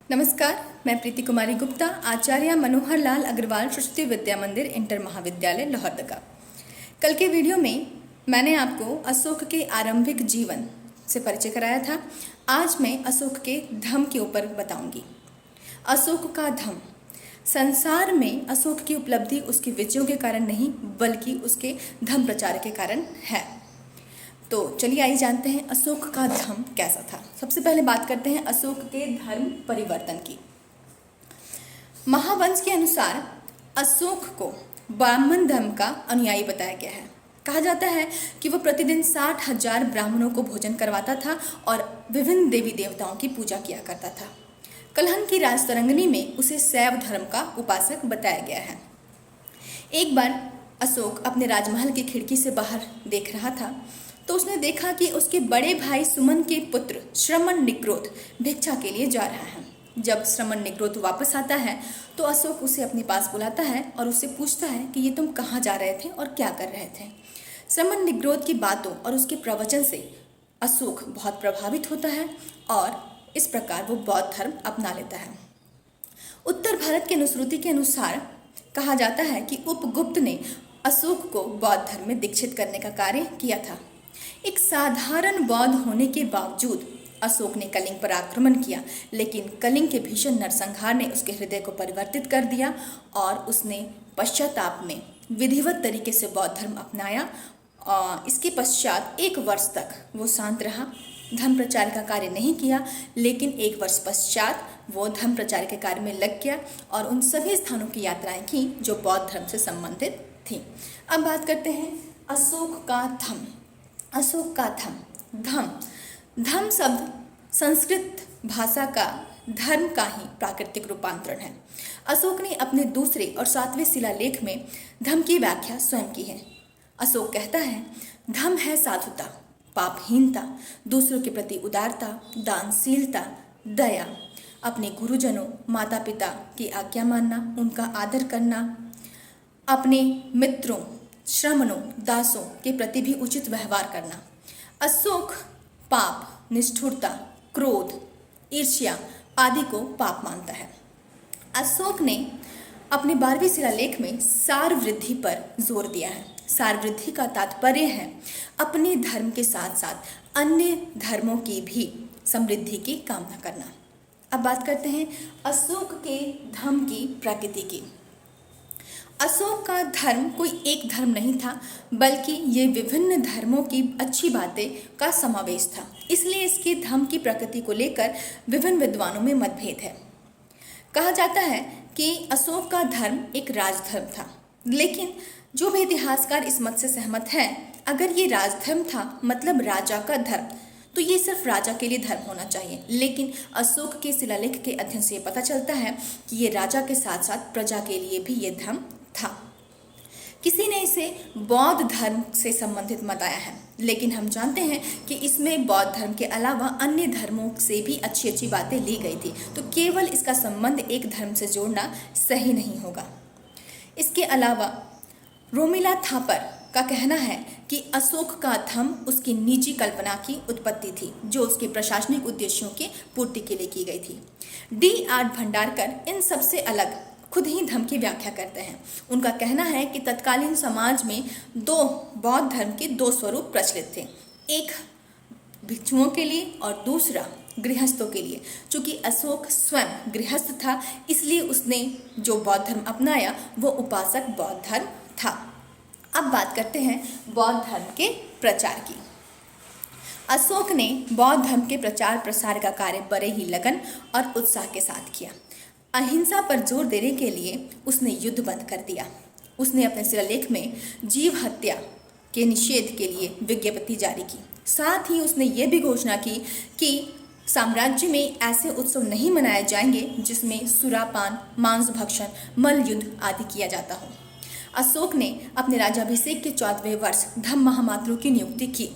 नमस्कार, मैं प्रीति कुमारी गुप्ता, आचार्य मनोहर लाल अग्रवाल सरस्वती विद्या मंदिर इंटर महाविद्यालय लोहरदगा। कल के वीडियो में मैंने आपको अशोक के आरंभिक जीवन से परिचय कराया था। आज मैं अशोक के धम्म के ऊपर बताऊंगी। अशोक का धम्म। संसार में अशोक की उपलब्धि उसकी विजयों के कारण नहीं बल्कि उसके धम्म प्रचार के कारण है। तो चलिए आइए जानते हैं अशोक का धर्म कैसा था। सबसे पहले बात करते हैं अशोक के धर्म परिवर्तन की। महावंश के अनुसार अशोक को ब्राह्मण धर्म का अनुयायी बताया गया है। कहा जाता है कि वह प्रतिदिन 60,000 ब्राह्मणों को भोजन करवाता था और विभिन्न देवी देवताओं की पूजा किया करता था। कलहन की राजतरंगिणी में उसे शैव धर्म का उपासक बताया गया है। एक बार अशोक अपने राजमहल की खिड़की से बाहर देख रहा था तो उसने देखा कि उसके बड़े भाई सुमन के पुत्र श्रमण निग्रोध भिक्षा के लिए जा रहा है। जब श्रमण निग्रोध वापस आता है तो अशोक उसे अपने पास बुलाता है और उससे पूछता है कि ये तुम कहाँ जा रहे थे और क्या कर रहे थे। श्रमण निग्रोध की बातों और उसके प्रवचन से अशोक बहुत प्रभावित होता है और इस प्रकार वो बौद्ध धर्म अपना लेता है। उत्तर भारत के अनुश्रुति के अनुसार कहा जाता है कि उपगुप्त ने अशोक को बौद्ध धर्म में दीक्षित करने का कार्य किया था। एक साधारण बौद्ध होने के बावजूद अशोक ने कलिंग पर आक्रमण किया, लेकिन कलिंग के भीषण नरसंहार ने उसके हृदय को परिवर्तित कर दिया और उसने पश्चाताप में विधिवत तरीके से बौद्ध धर्म अपनाया। इसके पश्चात 1 वर्ष तक वो शांत रहा, धर्म प्रचार का कार्य नहीं किया, लेकिन 1 वर्ष पश्चात वो धर्म प्रचार के कार्य में लग गया और उन सभी स्थानों की यात्राएं की जो बौद्ध धर्म से संबंधित थी। अब बात करते हैं अशोक का धम्म। अशोक का धम्म। धम्म शब्द संस्कृत भाषा का धर्म का ही प्राकृतिक रूपांतरण है। अशोक ने अपने दूसरे और 7वें शिलालेख में धम्म की व्याख्या स्वयं की है। अशोक कहता है, धम्म है साधुता, पापहीनता, दूसरों के प्रति उदारता, दानशीलता, दया, अपने गुरुजनों माता पिता की आज्ञा मानना, उनका आदर करना, अपने मित्रों श्रमणों दासों के प्रति भी उचित व्यवहार करना। अशोक पाप, निष्ठुरता, क्रोध, ईर्ष्या आदि को पाप मानता है। अशोक ने अपने 12वें शिलालेख में सार वृद्धि पर जोर दिया है। सार वृद्धि का तात्पर्य है अपने धर्म के साथ साथ अन्य धर्मों की भी समृद्धि की कामना करना। अब बात करते हैं अशोक के धम्म की प्रकृति की। अशोक का धर्म कोई एक धर्म नहीं था बल्कि ये विभिन्न धर्मों की अच्छी बातें का समावेश था। इसलिए इसके धर्म की प्रकृति को लेकर विभिन्न विद्वानों में मतभेद है। कहा जाता है कि अशोक का धर्म एक राजधर्म था, लेकिन जो भी इतिहासकार इस मत से सहमत हैं, अगर ये राजधर्म था मतलब राजा का धर्म, तो ये सिर्फ राजा के लिए धर्म होना चाहिए। लेकिन अशोक के शिलालेख के अध्ययन से पता चलता है कि ये राजा के साथ साथ प्रजा के लिए भी ये धर्म था। किसी ने इसे बौद्ध धर्म से संबंधित बताया है, लेकिन हम जानते हैं कि इसमें बौद्ध धर्म के अलावा अन्य धर्मों से भी अच्छी अच्छी बातें ली गई थी, तो केवल इसका संबंध एक धर्म से जोड़ना सही नहीं होगा। इसके अलावा रोमिला थापर का कहना है कि अशोक का धर्म उसकी निजी कल्पना की उत्पत्ति थी जो उसके प्रशासनिक उद्देश्यों की पूर्ति के लिए की गई थी। D.R. भंडारकर इन सबसे अलग खुद ही धर्म की व्याख्या करते हैं। उनका कहना है कि तत्कालीन समाज में 2 बौद्ध धर्म के 2 स्वरूप प्रचलित थे, एक भिक्षुओं के लिए और दूसरा गृहस्थों के लिए। चूंकि अशोक स्वयं गृहस्थ था इसलिए उसने जो बौद्ध धर्म अपनाया वो उपासक बौद्ध धर्म था। अब बात करते हैं बौद्ध धर्म के प्रचार की। अशोक ने बौद्ध धर्म के प्रचार प्रसार का कार्य बड़े ही लगन और उत्साह के साथ किया। अहिंसा पर जोर देने के लिए उसने युद्ध बंद कर दिया। उसने अपने शिलालेख में जीव हत्या के निषेध के लिए विज्ञप्ति जारी की। साथ ही उसने ये भी घोषणा की कि साम्राज्य में ऐसे उत्सव नहीं मनाए जाएंगे जिसमें सुरापान, मांस भक्षण, मल्ल युद्ध आदि किया जाता हो। अशोक ने अपने राज्याभिषेक के 14वें वर्ष धम्म महामात्रों की नियुक्ति की,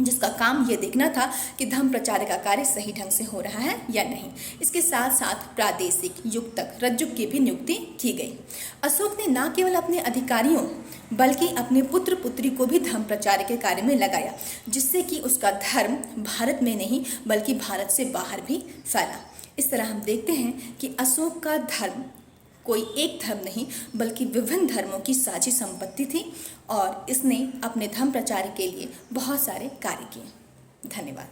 जिसका काम ये देखना था कि धर्म प्रचार का कार्य सही ढंग से हो रहा है या नहीं। इसके साथ साथ प्रादेशिक युक्तक रज्जुक की भी नियुक्ति की गई। अशोक ने न केवल अपने अधिकारियों बल्कि अपने पुत्र पुत्री को भी धर्म प्रचार के कार्य में लगाया, जिससे कि उसका धर्म भारत में नहीं बल्कि भारत से बाहर भी फैला। इस तरह हम देखते हैं कि अशोक का धर्म कोई एक धर्म नहीं बल्कि विभिन्न धर्मों की साझी संपत्ति थी और इसने अपने धर्म प्रचार के लिए बहुत सारे कार्य किए। धन्यवाद।